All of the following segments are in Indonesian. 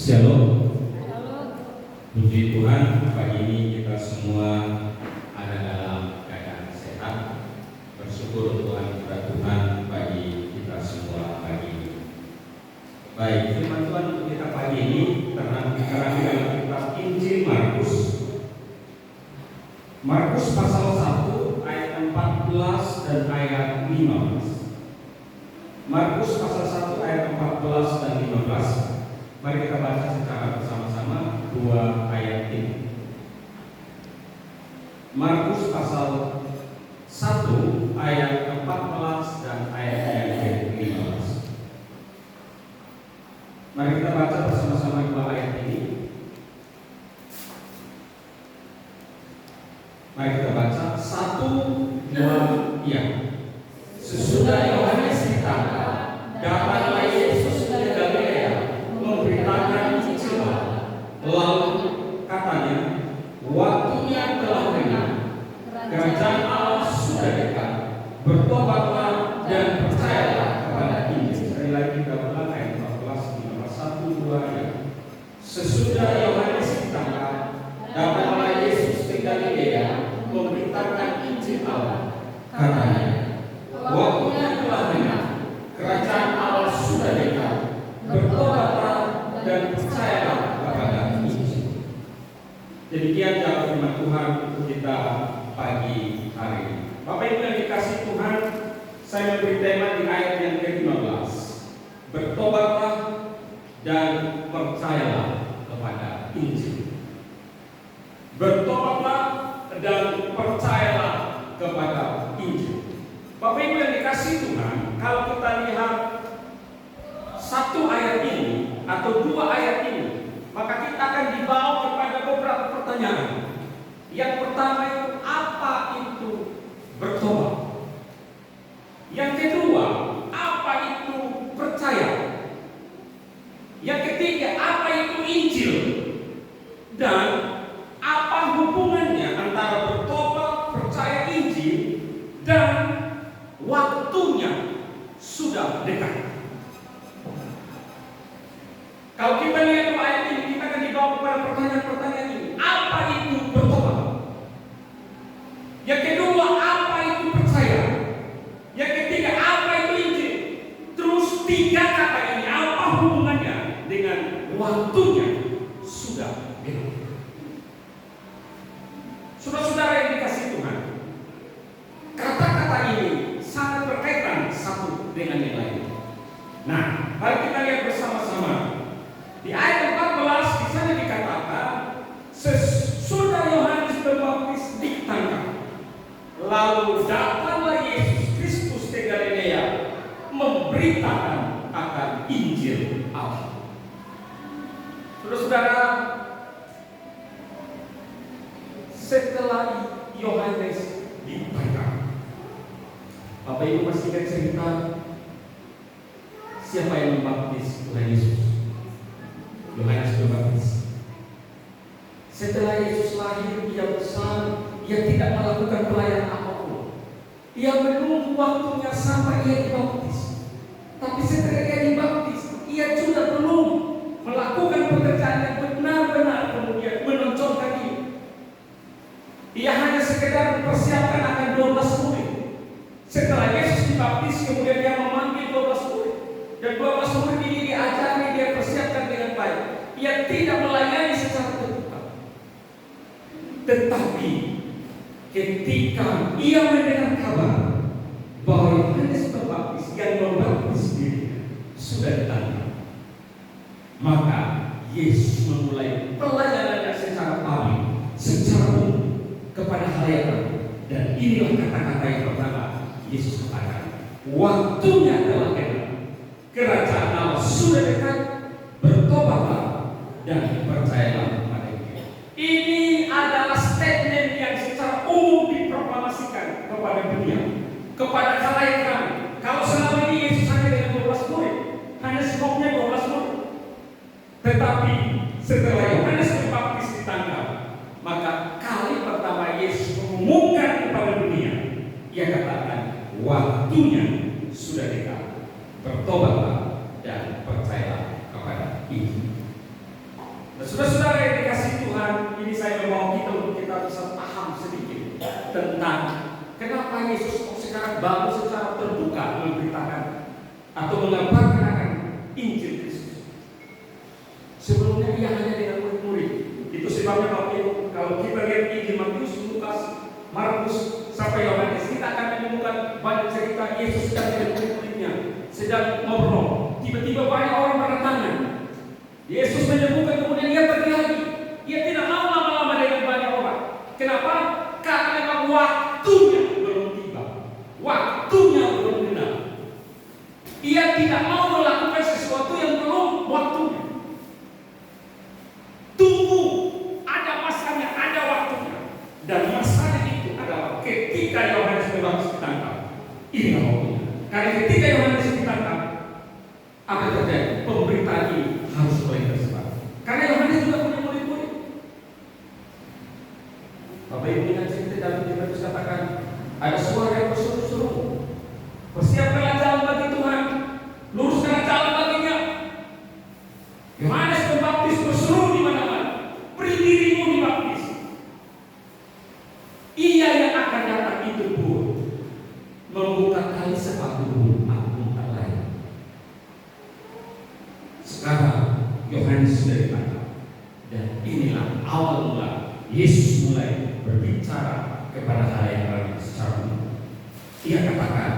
Shalom. Puji Tuhan, pagi ini kita semua ada dalam keadaan sehat. Bersyukur Tuhan kepada Tuhan bagi kita semua pagi ini. Baik, firman Tuhan untuk kita pagi ini terang dalam kitab Injil Markus. Markus pasal 1 ayat 14 dan ayat 15. Markus pasal 1 ayat 14 dan 15. Mari kita baca secara bersama-sama dua ayat ini. Markus pasal 1 ayat 14 dan ayat yang 15. Mari kita baca bersama-sama dua ayat ini. Mari kita baca 1, 2, ya. Sesudah Yohanes ditangkap, datanglah Yesus ke Galilea memberitakan Injil Allah. Lalu katanya, waktunya telah dekat, kerajaan Allah sudah dekat. Bertobatlah dan percayalah kepada Injil. Sekali lagi kita ulang ayat 14, 15, 1, 2, ya. Sesudah Yohanes ditangkap, datanglah Yesus ke Galilea memberitakan Injil Allah. Katanya, waktunya telah dekat, kerajaan Allah sudah dekat. Bertobatlah dan percayalah kepada Injil. Demikian jawab firman Tuhan untuk kita pagi hari ini. Bapak Ibu yang dikasih Tuhan, saya memberi tema di ayat yang ke-15. Bertobatlah dan percayalah kepada Injil. Bertobatlah dan percayalah kepada Injil. Bapak Ibu yang dikasih Tuhan, kalau kita lihat satu ayat ini atau dua ayat ini, maka kita akan dibawa kepada beberapa pertanyaan. Yang pertama itu, apa itu bertobat? Yang kedua, apa itu percaya? Yang ketiga, apa itu Injil? Dan apa hubungannya antara bertobat, percaya Injil, dan waktunya sudah dekat? Kalau kita lihat ayat ini, kita akan dibawa kepada pertanyaan-pertanyaan ini. Apa itu bertobat? Yang kedua, apa itu percaya? Yang ketiga, apa itu Injil? Terus tiga kata ini, apa hubungannya dengan waktunya sudah dekat? Saudara-saudara yang dikasih Tuhan, kata-kata ini sangat berkaitan satu dengan yang lain. Nah, mari kita lihat bersama-sama. Di ayat 14 di sana dikatakan, sesudah Yohanes Pembaptis ditangkap, lalu datanglah Yesus Kristus ke Galilea memberitakan akan Injil Allah. Saudara-saudara, setelah Yohanes ditangkap, Bapak Ibu masih ingat cerita siapa yang membaptis Tuhan Yesus? Yohanes Pembaptis. Setelah Yesus lahir, dia besar, dia tidak melakukan pelayanan apapun. Ia menunggu waktunya sampai ia dibaptis. Tapi setelah ia dibaptis, ia juga belum melakukan pekerjaan yang benar-benar kemudian menonjolkan dia. Ia hanya sekedar mempersiapkan akan 12 murid. Setelah Yesus dibaptis, kemudian dia memanggil 12 murid. Dan 12 murid ini diajari, dia persiapkan dengan baik. Ia tidak melayani secara terbuka. Tetapi ketika ia mendengar kabar bahwa Yohanes Pembaptis yang membaptis dirinya sudah ditangkap, maka Yesus memulai pelayanannya secara publik, secara umum kepada halayak. Dan inilah kata-kata yang pertama Yesus katakan, waktunya telah dekat, kerajaan Allah sudah dekat. Bertobatlah dan percayalah kepada Dia. Ini adalah statement yang secara umum diproklamasikan kepada dunia, kepada khalayak ramai. Kalau selama ini Yesus hanya dengan 12 murid, hanya skopnya 12 murid. Tetapi setelah Yohanes Pembaptis ditangkap, maka kali pertama Yesus mengumumkan kepada dunia, ia katakan, waktunya sudah dekat. Bertobatlah dan percayalah kepada Injil. Tuhan, ini saya mau kita untuk kita bisa paham sedikit tentang kenapa Yesus sekarang baru secara terbuka memberitakan atau mengabarkan akan Injil Kristus. Sebelumnya ia hanya dengan murid-murid. Itu sebabnya kalau kita lihat Injil Matius, Lukas, Markus sampai Yohanes, kita akan menemukan banyak cerita Yesus sedang dengan murid-muridnya, sedang ngobrol. Tiba-tiba banyak orang berdatangan. Yesus menyembuhkan, kemudian ia pergi lagi. Ia tidak mau lama-lama dengan banyak orang. Kenapa? Karena memang waktunya belum tiba. Waktunya belum benar. Ia tidak mau melakukan sesuatu yang belum waktunya. Tunggu, ada masanya, ada waktunya. Dan masanya itu adalah ketika Yohanes Pembaptis ditangkap. Inilah waktunya. Karena ketika Yohanes ditangkap, apa yang terjadi? Pemberitaan ini harus mulai tersebar. Karena Yohanes juga punya murid-murid. Bapak Ibu ingat cerita dalam Injil Matius katakan ada suara yang berseru-seru, persiapkanlah jalan bagi Tuhan, luruskanlah jalan baginya. Yohanes Pembaptis berseru di mana-mana, beri dirimu dibaptis. Ia yang akan datang itu pun membuka tali sepatumu, aku tak lain. Sekarang Yohanes sudah ditangkap, dan inilah awal mula Yesus mulai berbicara kepada halayak ramai secara umum. Ia katakan,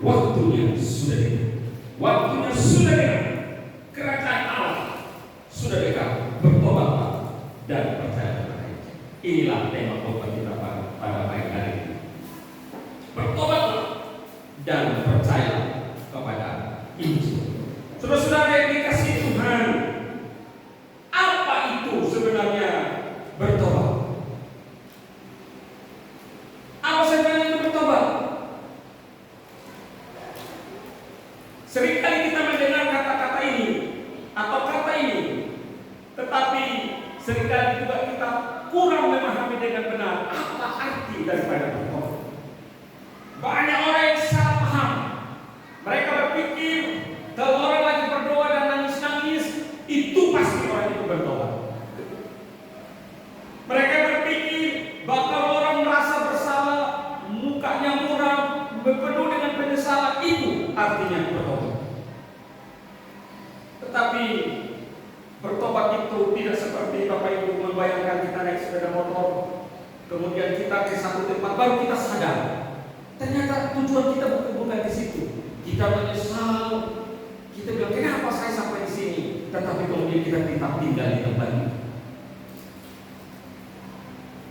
waktunya sudah dekat, waktunya sudah dekat, kerajaan Allah sudah dekat, bertobatlah dan percaya kepada Injil. Inilah tema khotbah kita pada pagi hari ini. Bertobatlah dan percaya kepada Injil. Saudara-saudara yang dikasihi Tuhan, apa itu sebenarnya bertobat? Apa sebenarnya itu bertobat? Seringkali kita mendengar kata-kata ini atau kata ini, tetapi seringkali juga kita kurang memahami dengan benar apa arti daripada bertobat. Banyak orang yang salah paham. Mereka berpikir kalau orang lagi berdoa dan nangis-nangis, itu pasti orang itu bertobat. Mereka berpikir bakal orang merasa bersalah, mukanya muram, penuh dengan penyesalan, itu artinya bertobat. Tetapi bertobat itu tidak seperti Bapak Ibu membayangkan kita naik sepeda motor, kemudian kita ke satu tempat baru kita sadar. Ternyata tujuan kita bukan di situ. Kita menyesal, kita bilang kenapa saya sampai di sini, tetapi kemudian kita tetap tinggal di tempat ini.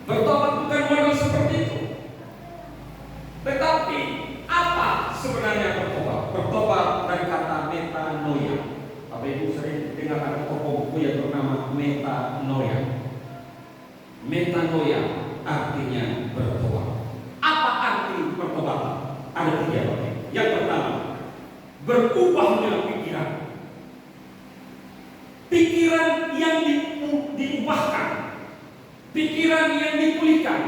Bertobat bukan model seperti itu. Tetapi apa sebenarnya bertobat? Bertobat dari kata metanoia. Bapak Ibu sering dengar ada tokoh buku yang bernama metanoia. Metanoia artinya bertobat. Apa arti bertobat? Ada tiga Bapak Ibu. Yang pertama, berubahnya pikiran. Pikiran yang diubahkan, pikiran yang dipulihkan.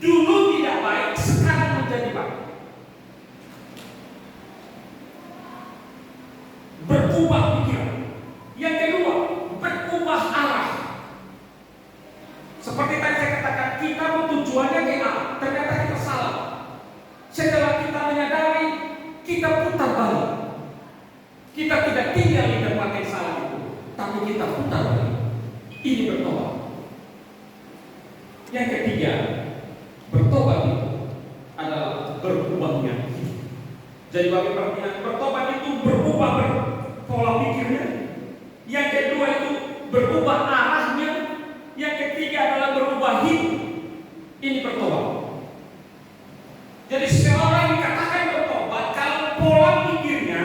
Dulu tidak baik, sekarang menjadi baik. Berubah pikiran. Yang kedua, berubah arah. Seperti tadi saya katakan, kita tujuannya ke A, ternyata kita salah. Setelah kita menyadari, kita putar balik. Kita tidak tinggal di tempat yang salah itu, tapi kita putar balik. Ini bertobat. Yang ketiga, bertobat itu adalah berubahnya hidup. Jadi bagi perhatian, bertobat itu berubah pola pikirnya. Yang kedua itu berubah arahnya. Yang ketiga adalah berubah hidup. Ini bertobat. Jadi seorang dikatakan bertobat kalau pola pikirnya,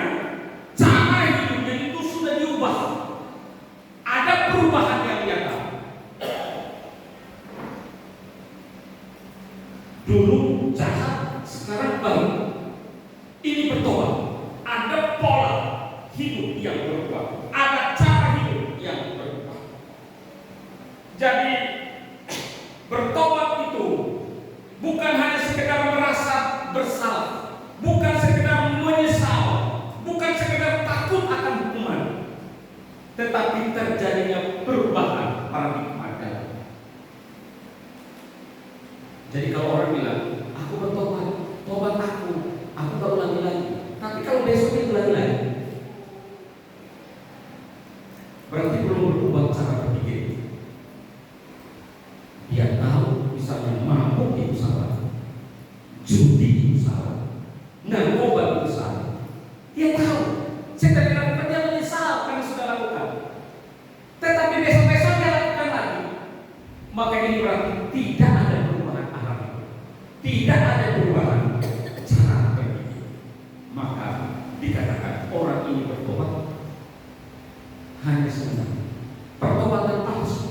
cara hidupnya itu sudah diubah. Ada perubahan yang nyata. Dulu jahat, sekarang baik. Ini bertobat. Ada pola hidup yang berubah. Ada cara hidup yang berubah. Jadi bertobat itu bukan hanya sekedar merasa bersalah, bukan sekedar menyesal, bukan sekedar takut akan hukuman, tetapi terjadinya perubahan paradigma dan Jadi kalau orang bilang, aku bertobat, tobat aku tak ulangi lagi. Tapi kalau besok itu ulangi lagi, berarti belum berubah cara berpikir. Dia tahu misalnya mabuk itu salah, judi itu salah, narkoba itu salah. Dia tahu. Setelah dilakukan dia menyesal karena sudah lakukan. Tetapi besok-besok dia lakukan lagi. Maka ini berarti tidak ada perubahan arah, tidak ada perubahan cara berpikir. Maka dikatakan orang ini bertobat hanya sebentar, pertobatan palsu.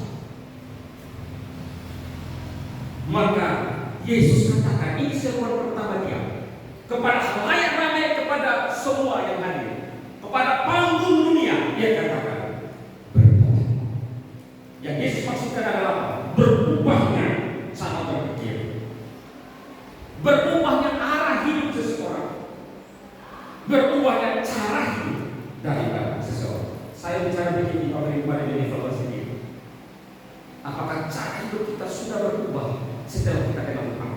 Maka Yesus katakan, ini seruan pertama dia kepada halayak ramai, kepada semua yang hadir, kepada panggung dunia. Dia katakan bertobat. Yang Yesus maksudkan adalah apa? Berubahnya cara berpikir, berubahnya arah hidup seseorang, berubahnya cara hidup daripada seseorang. Saya bicara begini pada diri kalau sendiri. Apakah cara hidup kita sudah berubah setelah kita kenal Tuhan?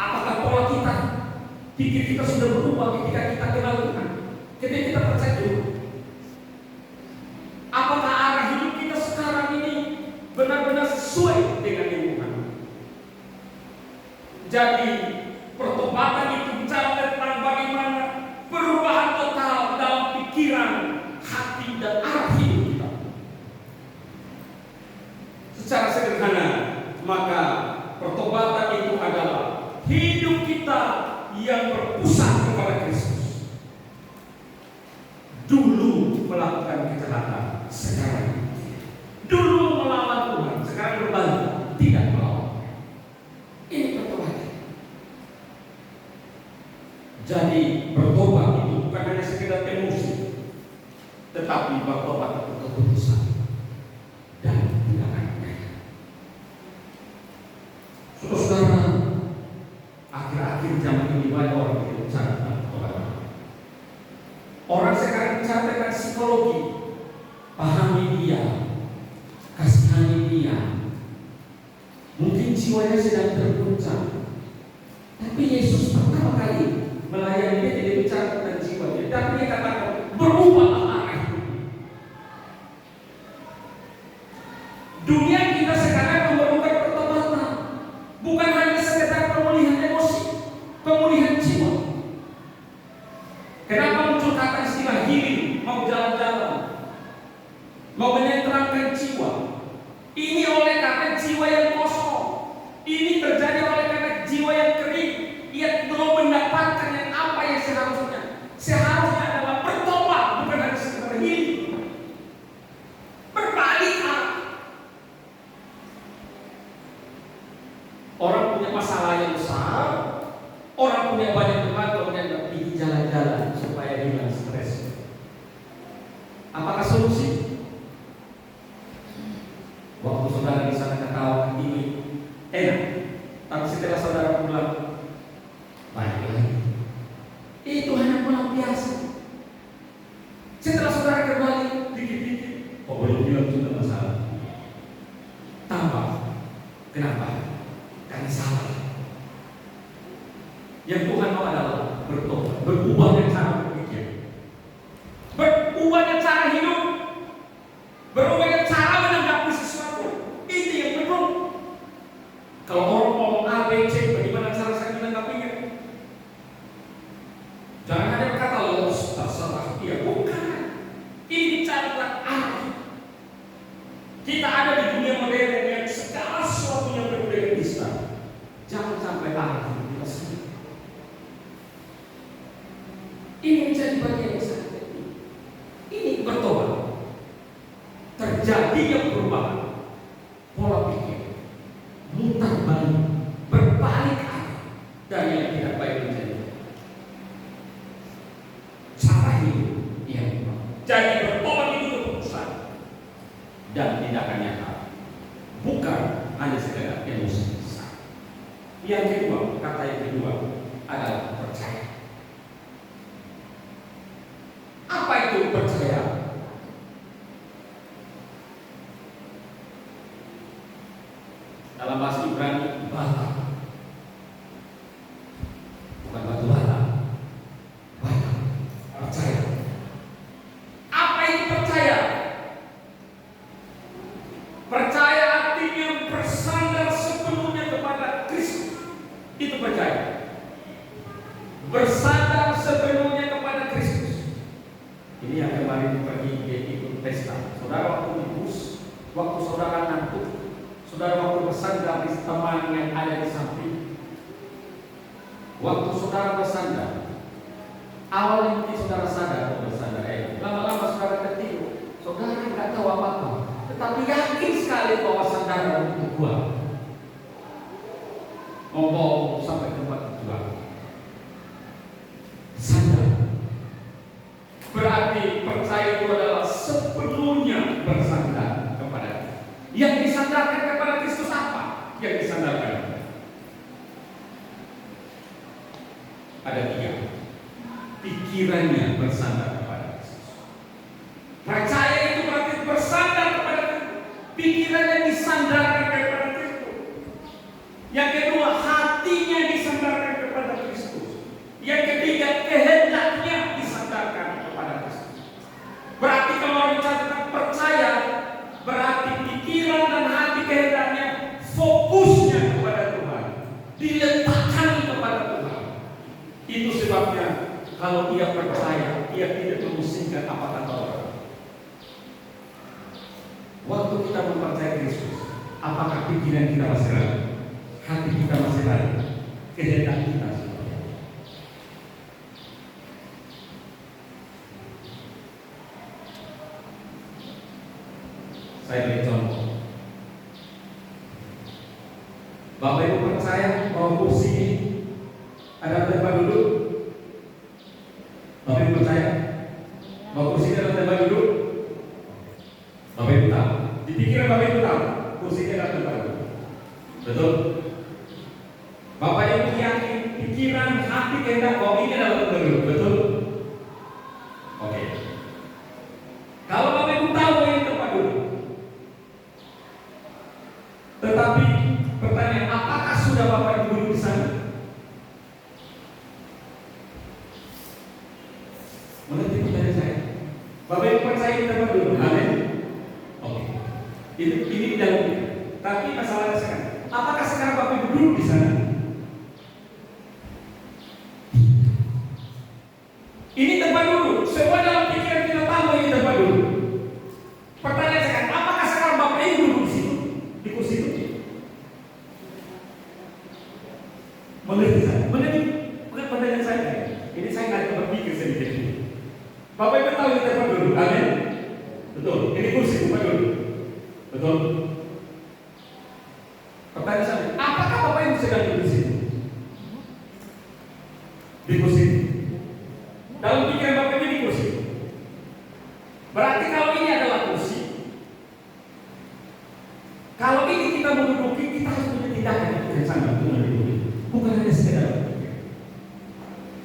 Apakah pola kita, pikir kita sudah berubah ketika kita kenal Tuhan, ketika kita percaya Tuhan? Apakah arah hidup kita sekarang ini benar-benar sesuai dengan Tuhan? Jadi pertobatan itu bicara tentang bagaimana perubahan total dalam pikiran, hati, dan arah hidup kita. Secara sederhana, maka pertobatan itu adalah hidup kita yang berpusat kepada Kristus. Dulu melakukan kejahatan, sekarang dulu melawan Tuhan, sekarang berbalik, tidak melawan. Ini pertobatan. Jadi bertobat itu bukan hanya sekedar emosi, tetapi bertobat itu keputusan dan tindakan. Saudara, akhir-akhir zaman ini banyak orang yang bicara tentang pertobatan. Orang sekarang bicara tentang psikologi, pahami dia, kasihani dia. Mungkin jiwanya sedang terguncang, tapi Yesus pertama kali melayani dia tidak bicara tentang jiwanya, tapi dia katakan berubahlah arah hidup. Dunia kita sekarang memerlukan pertobatan, bukan hanya sekedar pemulihan emosi, pemulihan jiwa. Kenapa muncul kata istilah healing? Mau jalan-jalan, mau menenteramkan jiwa. Ini oleh karena jiwa yang kosong. Ini terjadi oleh karena jiwa yang kering. Ia belum mendapatkan yang apa yang seharusnya. Seharusnya adalah bertobat, bukan hanya sekedar healing. Berbalik arah. Orang punya masalah yang besar, orang punya banyak teman, kemudian tidak pergi jalan-jalan supaya hilang stres. Apakah solusi? Waktu saudara di sana ketawa ini enak, tapi setelah saudara pulang balik lagi. Itu hanya pelampiasan. Setelah saudara kembali dikit-dikit, oh boleh bilang sudah masalah. Tambah. Kenapa? Karena salah. Yang Tuhan mau adalah bertobat, berubahnya cara berpikir, berubahnya cara hidup, berubahnya cara menanggapi sesuatu. Ini yang perlu. Kalau orang ngomong A, B, C, bagaimana cara saya menanggapinya? Jangan ada berkata los, terserah dia. Bukan. Ini cara arah. Kita ada di dunia modern yang segala sesuatu yang berbeda bisa. Jangan sampai arah kita sendiri. Ini menjadi bagian yang sangat penting. Ini bertobat. Terjadi yang perubahan pola pikir, mutar balik, berbalik arah dari yang tidak baik menjadi cara hidup yang berubah. Jadi bertobat itu keputusan dan tindakan nyata, bukan hanya sekedar emosi. Yang kedua, kata yang kedua adalah percaya. Apa itu percaya? Dalam bahasa Ibrani, bata. Saudara waktu di bus, waktu saudara ngantuk, saudara waktu bersandar di teman yang ada di samping, waktu saudara bersandar, awal mungkin saudara sadar bersandar, lama-lama saudara ketidur, saudara nggak tahu apa-apa, tetapi yakin sekali bahwa saudara itu kuat, ngomong sampai tempat tujuan. Sadar berarti percaya itu adalah sepenuhnya bersandar kepada Dia. Yang disandarkan kepada Kristus apa? Yang disandarkan ada 3. Pikirannya bersandar kepada Kristus. Percaya itu berarti bersandar kepada Kristus. Pikirannya disandarkan kepada Kristus. Yang kedua, hatinya disandarkan kepada Kristus. Yang ketiga, kehendaknya disandarkan kepada Kristus. Berarti kalau orang bicara percaya, berarti pikiran dan hati kehendaknya fokusnya kepada Tuhan, diletakkan kepada Tuhan. Itu sebabnya kalau dia percaya, dia tidak memusingkan apa kata orang. Waktu kita mempercayai Kristus, apakah pikiran kita masih ragu? Hati kita masih ragu? Kehendak kita seperti apa? Saya beri contoh. Bapak Ibu percaya bahwa kursi ini ada tempat duduk? Bapak Ibu percaya bahwa kursi ini ada tempat duduk? Bapak Ibu tahu? Di pikiran Bapak Ibu tahu kursi ini ada tempat duduk? Betul? Bapak Ibu yakin pikiran hati kehendak bahwa ini adalah tempat duduk? Betul? Oke. Kalau Bapak Ibu tahu bahwa ini tempat duduk, tetapi pertanyaan, apakah sudah Bapak Ibu duduk di sana? Mengerti pertanyaan saya? Bapak Ibu percaya kita berdua? Amin. Oke. Ini dalam. Tapi masalahnya sekarang, apakah sekarang Bapak Ibu duduk di sana? Ini tempat duduk. Semua dalam pikiran kita tahu ini tempat duduk. Pertanyaan sekarang, apakah sekarang Bapak Ibu duduk di situ? Di kursi itu? Mengerti saya? Mengerti? Bukan pertanyaan saya. Ini saya nggak berpikir sedikit. Bapak Ibu tahu ini tempat duduk, amin? Betul. Ini kursi tempat duduk, betul. Pertanyaan saya, apakah Bapak Ibu sedang duduk di sini? Di kursi. Dalam pikiran Bapak Ibu di kursi. Berarti kalau ini adalah kursi, kalau ini kita menduduki, kita harus punya tindakan yang sangat menduduki. Bukan hanya sekedar berpikir.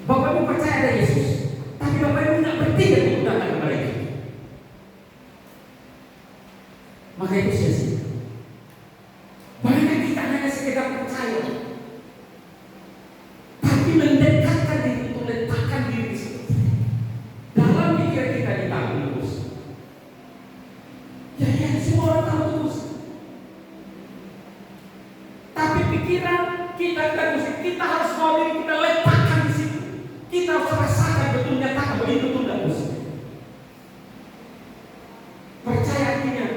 Bapak Ibu percaya ada Yesus, tapi Bapak Ibu tidak bertindak untuk datang kepada Yesus. Maka itu sia-sia. Banyak kita hanya sekedar percaya, tapi mendekatkan diri untuk letakkan diri di situ. Dalam pikiran kita ditaruh terus. Ya, semua orang tahu terus. Tapi pikiran kita harus mau diri kita letakkan di situ. Kita harus rasakan betul, nyatakan begitu betul dan terus. Percaya artinya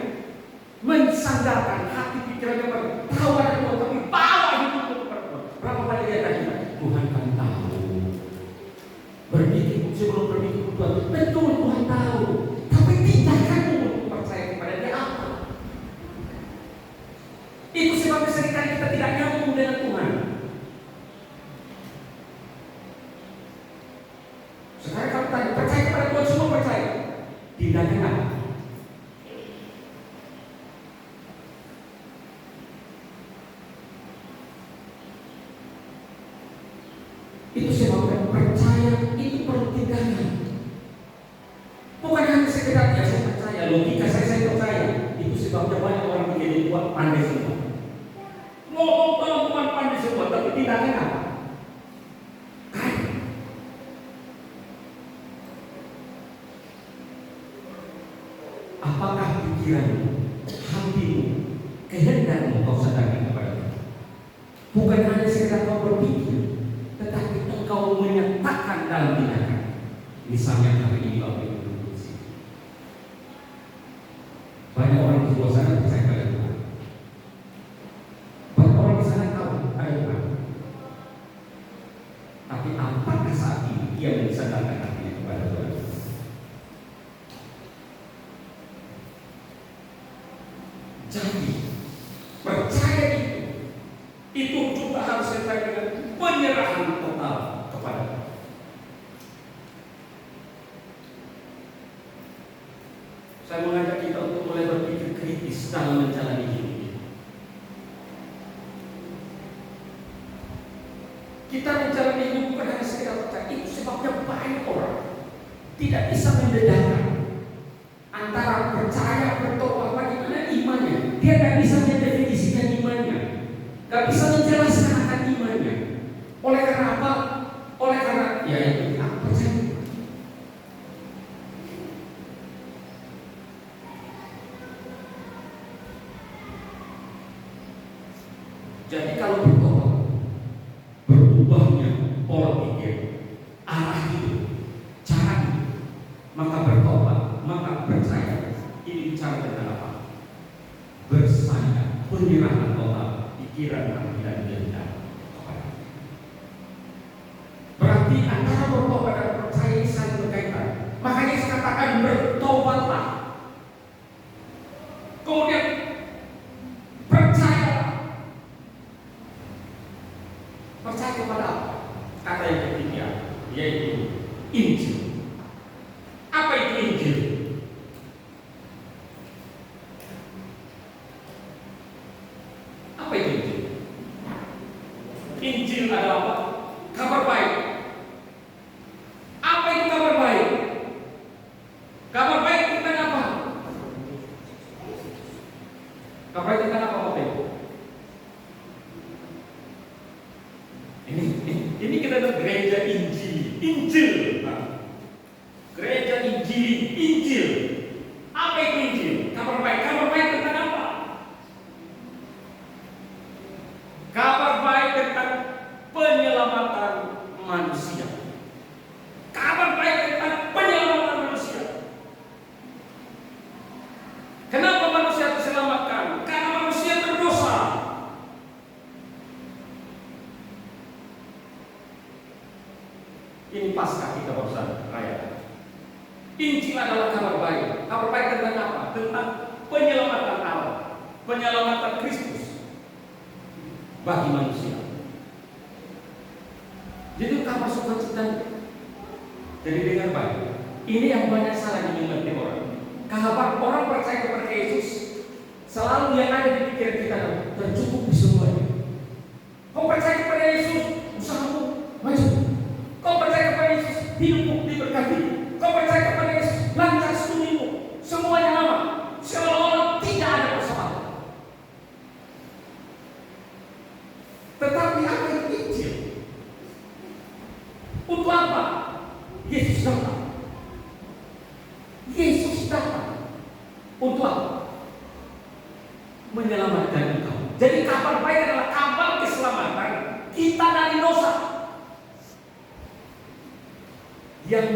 mensandarkan hati pikirannya pada tahu ada Tuhan, tapi bawa hidup itu kepada Tuhan. Berapa kali dia tanya, Tuhan kan tahu. Berpikir sebelum berpikir Tuhan, betul Tuhan tahu. Tapi tindakanmu untuk percaya kepada Dia apa? Itu sebabnya seringkali kita tidak nyambung dengan Tuhan. Sekarang kalau tanya, percaya kepada Tuhan, semua percaya. Tindakan apa? Itu sebabnya percaya itu perlu tindakan. Bukan hanya sekedar ya saya percaya, logika saya percaya. Itu sebabnya banyak orang menjadi kuat pandai semua. Ngomong teman-teman pandai semua, tapi tindakan apa? Kaya. Apakah pikiranmu, hatimu, kehendakmu kau sadarkan kepada Tuhan? Bukan hanya sekedar kau berpikir, tetapi engkau menyatakan dalam tindakan. Misalnya hari ini Bapak Ibu duduk di sini. Banyak orang di luar sana percaya pada Tuhan. Banyak orang di sana tahu ada Tuhan. Tapi apakah saat ini ia mensandarkan hatinya kepada Tuhan? Jadi percaya itu juga harus sertai dengan penyerahan total kepada Tuhan. Saya mengajak kita untuk mulai berpikir kritis dalam menjalani hidup ini. Kita menjalani hidup bukan hanya sekedar percaya. Itu sebabnya banyak orang tidak bisa membedakan antara percaya, bertobat, bagaimana imannya. Dia tidak bisa mendefinisikan imannya, tidak bisa menjelaskan akan imannya. Oleh karena apa? Oleh karena ya itu aku percaya. Jadi kalau bertobat, berubahnya pola pikir, arah hidup, cara hidup, maka bertobat, maka percaya. Ini bicara tentang apa? Bersandar, penyerahan total pikiran, hati dan kehendak kepada Dia. Berarti antara bertobat dan percaya ini saling berkaitan. Makanya saya katakan bertobatlah. Kemudian percaya. Percaya kepada apa? Kata yang ketiga, yaitu Injil. Apa itu Injil? Apa itu Injil? Injil adalah apa? Kabar baik. Apa itu kabar baik? Kabar baik tentang apa? Kabar baik tentang apa, Bapak Ibu? Ini kita ada gereja Injil. Injil. Nah, gereja Injil. Injil. Apa itu Injil? Kabar baik. Kabar baik tentang apa? Kabar baik tentang penyelamatan manusia. Kabar baik tentang penyelamatan manusia. Kenapa manusia diselamatkan? Karena manusia berdosa. Ini pasca kita barusan rayakan. Injil adalah kabar baik. Kabar baik tentang apa? Tentang penyelamatan Allah, penyelamatan Kristus bagi manusia. Jadi kabar sukacita. Jadi dengan baik. Ini yang banyak salah dimengerti orang. Kabar orang percaya kepada Yesus selalu yang ada di pikiran kita tercukupi semuanya. Kau percaya kepada Yesus, usahamu maju. Kau percaya kepada Yesus, hidupmu diberkati. Kau percaya kepada Yesus, lancar studimu, semuanya aman. Seolah-olah tidak ada persoalan. Tetapi apa itu Injil? Untuk apa? Yesus datang. Yesus datang. Untuk apa? Menyelamatkan engkau. Jadi kabar baik adalah kabar keselamatan kita dari dosa. Yang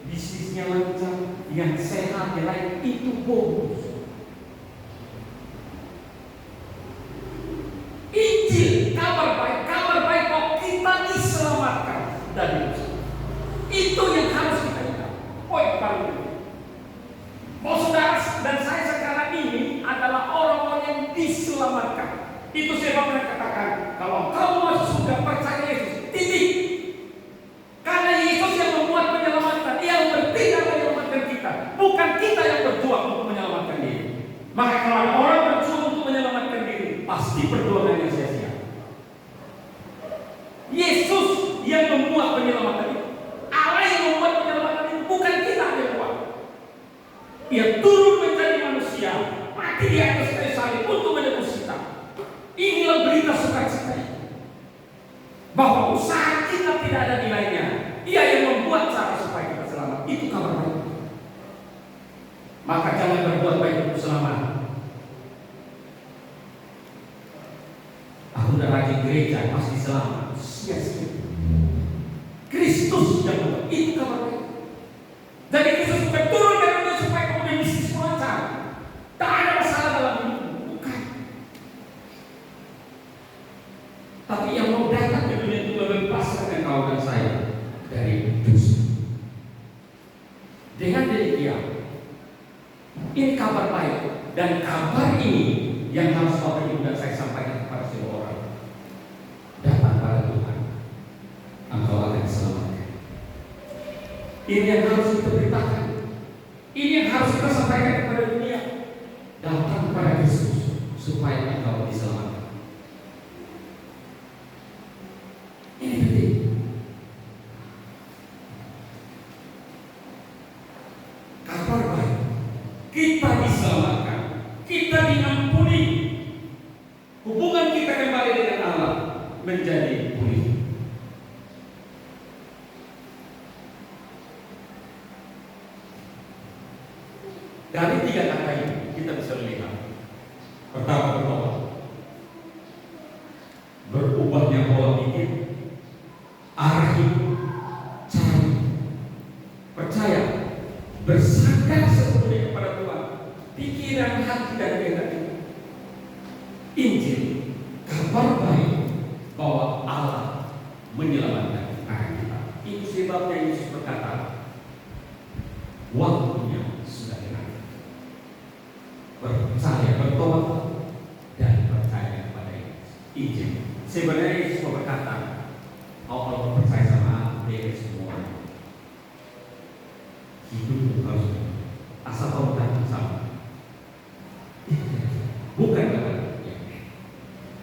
bisnisnya lancar, yang sehat, yang lain itu bonus. Injil, kabar baik bahwa kita diselamatkan dari dosa. Itu yang harus kita ingat. Poin paling penting. Bahwa saudara dan saya sekarang ini adalah orang-orang yang diselamatkan. Itu sebabnya katakan kalau kamu masuk surga percaya Yesus. Titik. Karena Yesus yang membuat penyelamatan, Dia yang bertindak menyelamatkan kita, bukan kita yang berjuang untuk menyelamatkan diri. Maka kalau orang berjuang untuk menyelamatkan diri, pasti perjuangannya sia-sia. Yesus yang membuat penyelamatan itu, Allah yang membuat penyelamatan itu, bukan kita yang buat. Dia turun menjadi manusia, mati di atas kayu salib untuk menebus kita. Inilah berita sukacita bahwa usaha kita tidak ada nilainya. Dia yang membuat cara supaya kita selamat. Itu kabar baik. Maka jangan berbuat baik untuk selamat. Aku udah rajin gereja pasti selamat. Sia-sia. Kristus yang membuat itu kabar baik. Jadi Kristus bukan turun dari dunia supaya kemudian bisnis lancar. Tak Ini kabar baik, dan kabar ini yang harus Bapak Ibu dan saya sampaikan kepada semua orang. Datang pada Tuhan, engkau akan diselamatkan. Ini yang harus kita beritakan. Ini yang harus kita sampaikan kepada dunia. Datang kepada Yesus supaya engkau diselamatkan. Ini penting. Kabar baik. Kita diselamatkan. Kita diampuni. Hubungan kita kembali dengan Allah menjadi pulih. Dari 3 kata ini kita bisa melihat. Pertama, bertobat. Berubahnya pola pikir, arah hidup, cara percaya, bersandar sepenuhnya kepada Tuhan, pikiran, hati, dan kehendak. Injil, kabar baik bahwa Allah menyelamatkan kita. Itu sebabnya Yesus berkata, waktunya sudah dekat. Percaya, bertobat, dan percaya kepada Injil. Sebenarnya Yesus berkata, kalau percaya sama beres semua. Hidup harus asal kamu datang sama. Bukan kata.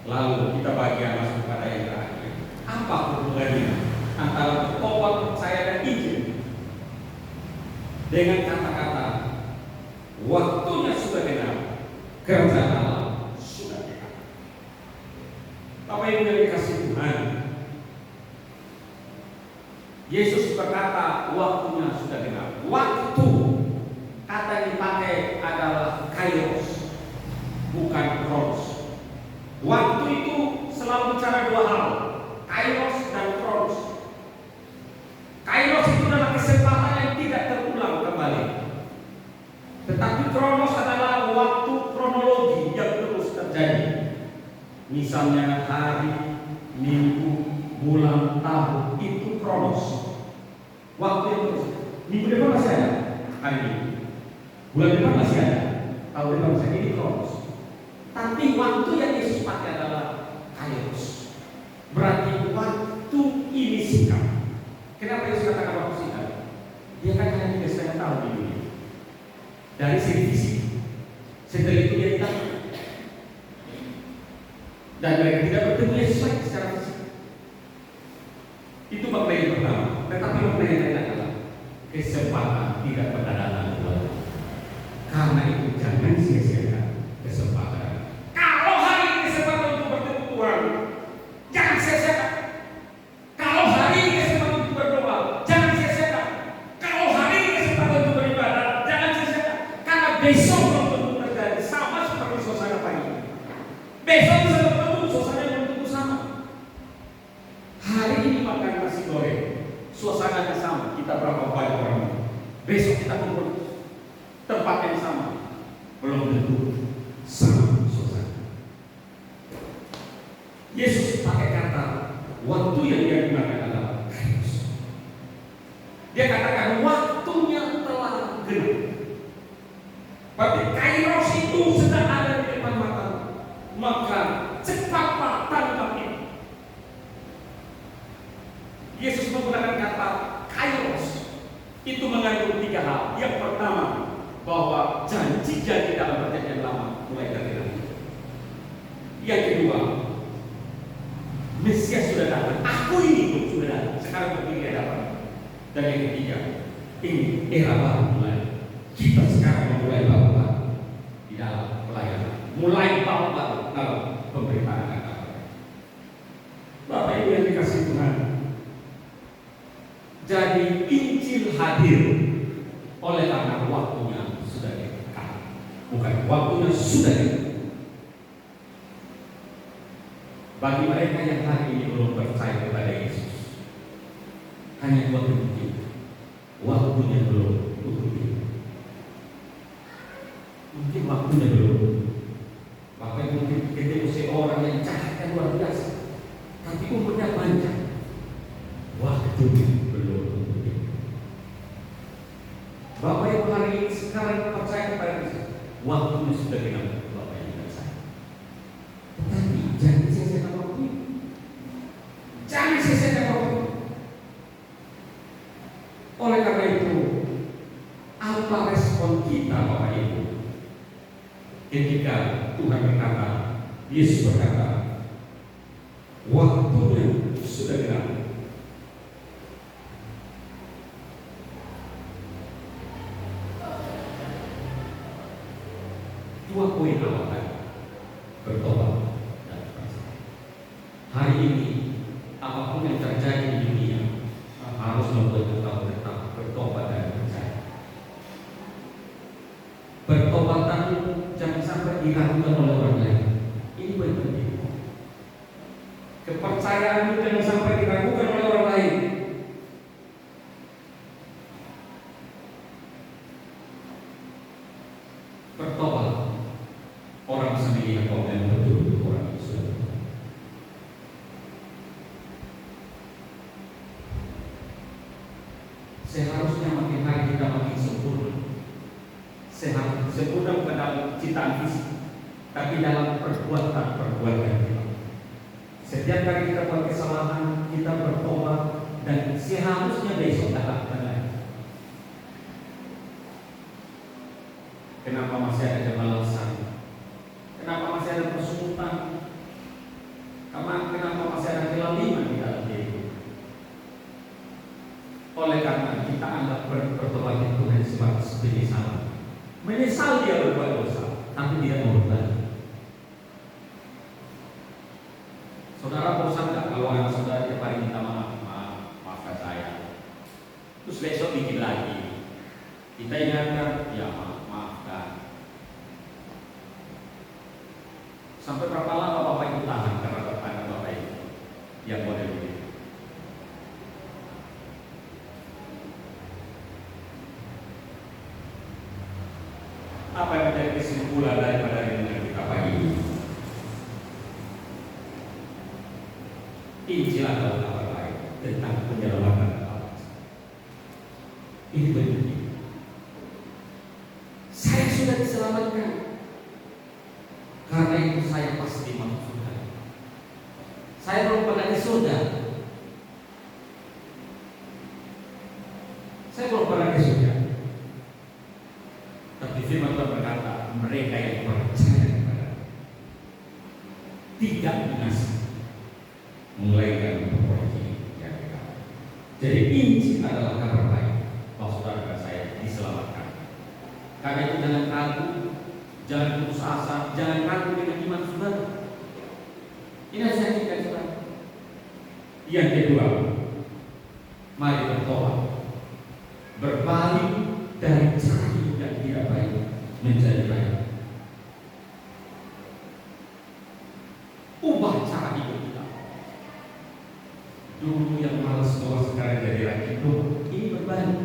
Lalu kita bagian masuk pada yang terakhir. Apa hubungannya antara bertobat, percaya, dan Injil? Dengan kata-kata waktunya sudah genap, kerajaan Allah sudah dekat. Bapak Ibu yang dikasih Tuhan, Yesus berkata waktunya sudah genap. Waktu, kata yang dipakai adalah kairos, bukan kronos. Waktu itu selalu bicara 2 hal, kairos dan kronos. Kairos itu adalah kesempatan yang tidak terulang kembali. Tetapi kronos adalah waktu kronologi yang terus terjadi. Misalnya hari, minggu, bulan, tahun, itu kronos. Waktu yang terus. Minggu depan masih ada, hari ini. Bulan depan masih ada, tahun depan masih ada. Ini kronos. Tapi waktu yang Yesus pakai adalah kairos. Berarti waktu ini singkat. Kenapa Yesus katakan waktu singkat? Dia kan hanya 3,5 tahun di dunia. Dari segi fisik. Setelah itu dia ditangkap. Dan mereka tidak bertemu Yesus lagi secara fisik. Itu makna yang pertama. Tetapi makna yang lain adalah kesempatan tidak pernah datang kembali. Karena itu jangan sia-siakan kesempatan. Kalau hari ini kesempatan untuk bertemu Tuhan, jangan sia-siakan. Kalau hari ini kesempatan untuk berdoa, jangan sia-siakan. Kalau hari ini kesempatan untuk beribadah, jangan sia-siakan. Karena besok belum tentu terjadi sama seperti suasana pagi. Besok bisa bertemu suasana yang belum tentu sama. Hari ini makan nasi goreng, suasananya sama. Kita berapa banyak orang? Besok kita kumpul, tempat yang sama, belum tentu sama suasana. Yesus pakai kata waktu yang dia gunakan adalah kairos. Dia katakan waktunya telah genap. Berarti kairos itu sedang ada di depan mata. Maka cepatlah tangkap ini. Yesus menggunakan kata kairos. Itu mengandung 3 hal. Yang pertama, bahwa janji-janji dalam perjanjian lama mulai tergerak. Yang kedua, Mesias sudah datang. Aku ini sudah datang. Sekarang berdiri datang. Dan yang ketiga, ini era baru mulai. Kita sekarang memulai babak baru di dalam pelayanan. Mulai babak baru dalam pemberitaan agama. Bapak Ibu yang dikasih Tuhan, jadi Injil hadir oleh karena waktunya sudah dekat. Bukan waktunya sudah dekat. Bagi mereka yang hari ini belum percaya kepada Yesus, hanya 2 mungkin. Waktunya belum untuk itu. Mungkin waktunya belum. Bahkan mungkin ketemu seorang yang cahaya luar biasa, tapi umurnya panjang. Waktunya belum untuk itu. Bapak Ibu hari ini sekarang percaya kepada Yesus. Waktunya sudah genap, Bapak Ibu dan saya. Tetapi jangan sia-siakan waktu itu. Jangan sia-siakan waktu itu. Oleh karena itu, apa respon kita, Bapak Ibu, ketika Tuhan berkata, Yesus berkata, waktunya sudah genap. Dua poin awal tadi, bertobat dan percaya. Hari ini, apapun yang terjadi di dunia, harus membuat kita tetap bertobat dan percaya. Pertobatan jangan sampai diragukan oleh orang lain. Ini penting. Kepercayaan jangan sampai diragukan oleh orang lain. Bertobat, orang bisa melihat bahwa yang betul orang itu sudah bertobat. Seharusnya makin hari kita makin sempurna. Sempurna bukan dalam ciptaan fisik, tapi dalam perbuatan kita. Setiap kali kita buat kesalahan, kita bertobat dan seharusnya besok tak akan lagi. Kenapa masih ada kemalasan? Kenapa masih ada persungutan? Kenapa masih ada kelaliman di dalam diri? Oleh karena kita anggap bertobat itu hanya sebatas penyesalan. Menyesal dia berbuat dosa, tapi tidak mau bertobat. Saudara bosan nggak kalau anak saudara tiap hari minta maafkan saya, terus besok bikin lagi? Kita ingatkan, ya maafkan. Sampai berapa lama Bapak Ibu tahan karena anak Bapak Ibu yang boleh begitu? Apa yang menjadi kesimpulan daripada renungan kita pagi ini? Injil adalah kabar baik tentang penyelamatan Allah. Ini penting. Saya sudah diselamatkan. Karena itu saya pasti masuk surga. Saya belum pernah di surga. Saya belum pernah di surga. Tapi firman Tuhan berkata, mereka yang percaya kepada tidak binasa, melainkan memperoleh yang kekal. Jadi Injil adalah kabar baik bahwa saudara dan saya diselamatkan. Karena itu jangan ragu, jangan putus asa, jangan ragu dengan iman saudara. Ini harus yakinkan saudara. Yang kedua, mari bertobat, berbalik dari cara yang tidak baik menjadi baik. Ubah cara hidup kita. Dulu yang malas doa sekarang jadi rajin doa. Ini berbalik.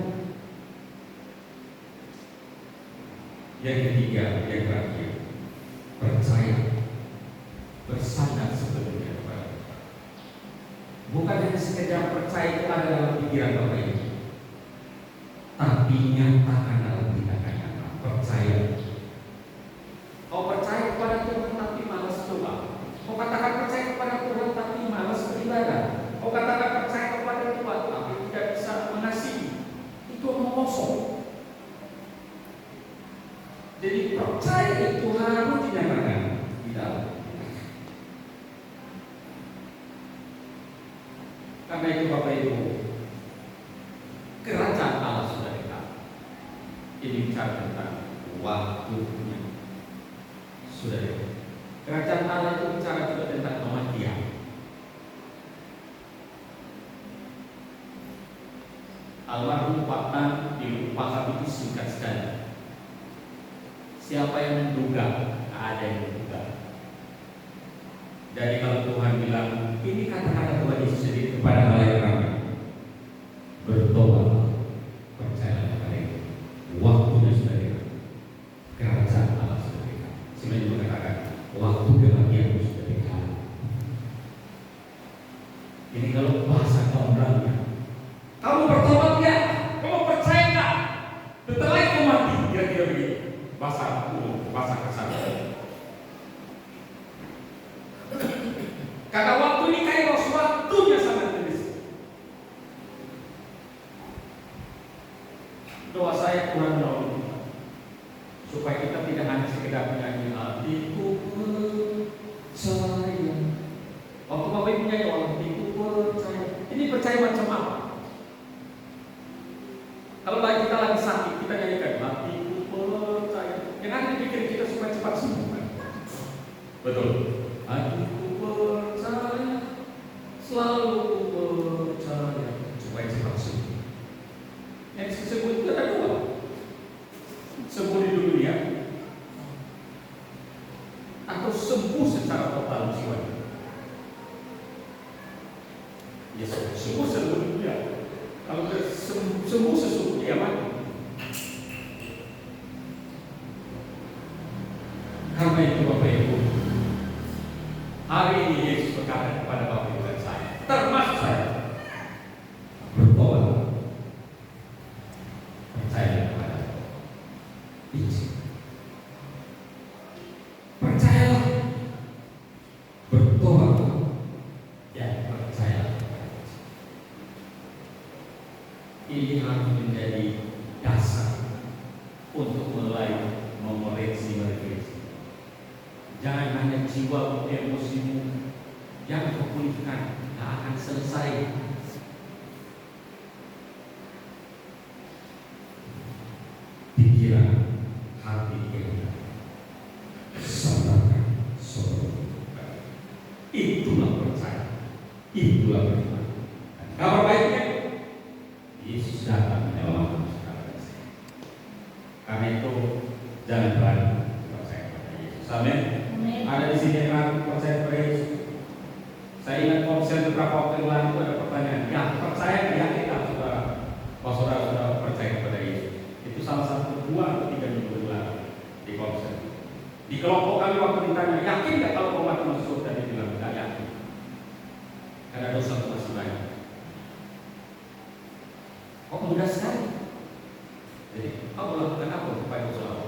Yang ketiga, yang terakhir, percaya, bersandar sepenuhnya kepada Tuhan. Bukan hanya sekedar percaya itu ada dalam pikiran Bapak ini, tapi nyatakan dalam tindakan nyata. Percaya. Kau percaya kepada Tuhan tapi malas doa. Kau katakan percaya kepada Tuhan tapi malas beribadah. Kau katakan percaya kepada Tuhan tapi tidak bisa mengasihi. Itu omong kosong. Jadi percaya itu harus dinyatakan di dalam. Karena itu Bapak Ibu, kerajaan Allah sudah dekat. Ini bicara tentang waktunya sudah dekat. Kerajaan Allah itu bicara juga tentang kematian. Almarhum Pak Tan dilupakan itu singkat sekali. Siapa yang menduga? Ada yang menduga. Jadi kalau Tuhan bilang, ini kata-kata Tuhan Yesus sendiri kepada halayak ramai, bertobat, percaya kepada itu. Waktunya sudah dekat. Kerajaan Allah sudah dekat. Sebenarnya mengatakan waktu kematian sudah dekat. Ini kalau bahasa kaumnya, kamu bertobat ya? Kamu percaya nggak? Setelah itu mati, kira-kira begitu. Bahasa bahasa kasar. Karena waktu ini kairos, waktunya sangat tulis. Doa saya Tuhan menolong kita, supaya kita tidak hanya sekedar menyanyi hatiku percaya. Waktu Bapak Ibu nyanyi hatiku percaya, ini percaya macam apa? Kalau lagi kita lagi sakit, kita nyanyikan hatiku percaya. Yang ada di pikiran kita supaya cepat sembuh. Betul. Hatiku percaya, selalu percaya, supaya cepat sembuh. Yang disebut itu ada dua. Sembuh di dunia atau sembuh secara total jiwa. Ya, sembuh seluruh dunia. Kalau sembuh sesungguhnya mati. Karena itu Bapak Ibu, hari ini Yesus berkata kepada Bapak Ibu dan saya, termasuk saya, bertobat, percaya kepada Yesus. Percayalah, bertobat, dan percayalah. Ini harus menjadi dasar untuk mulai mengoreksi merefleksi. Jangan hanya jiwa emosimu, jangan kau pulihkan, tak akan selesai. Pikiran, hati kita, saudara. Itulah percaya, itulah beriman. Kabar baiknya, Yesus datang menyelamatkan saudara. Karena itu jangan berani percaya kepada Yesus. Amin. Ada di sini yang ragu percaya kepada Yesus. Saya ingat konsen beberapa waktu yang lalu itu ada pertanyaan, ya percaya yakin tak saudara? Bahwa saudara percaya kepada Yesus. Itu salah satu 2 atau 3 minggu yang lalu di konsen. Di kelompok kami waktu ditanya, yakin nggak kalau kau mati masuk surga? Dia bilang nggak yakin. Karena dosa masih banyak. Kok mudah sekali? Jadi, kau melakukan apa supaya kau selamat?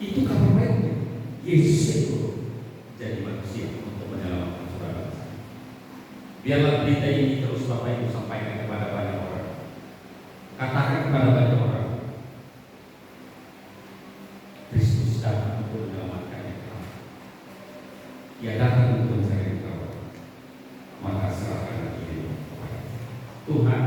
Itu kabar baiknya. Yesus itu jadi manusia untuk menyelamatkan saudara. Biarlah berita ini terus Bapak Ibu sampaikan kepada banyak orang. Katakan kepada banyak orang, Kristus datang untuk menyelamatkan engkau. Ia datang untuk mencari engkau. Maka serahkan diri kepada Tuhan.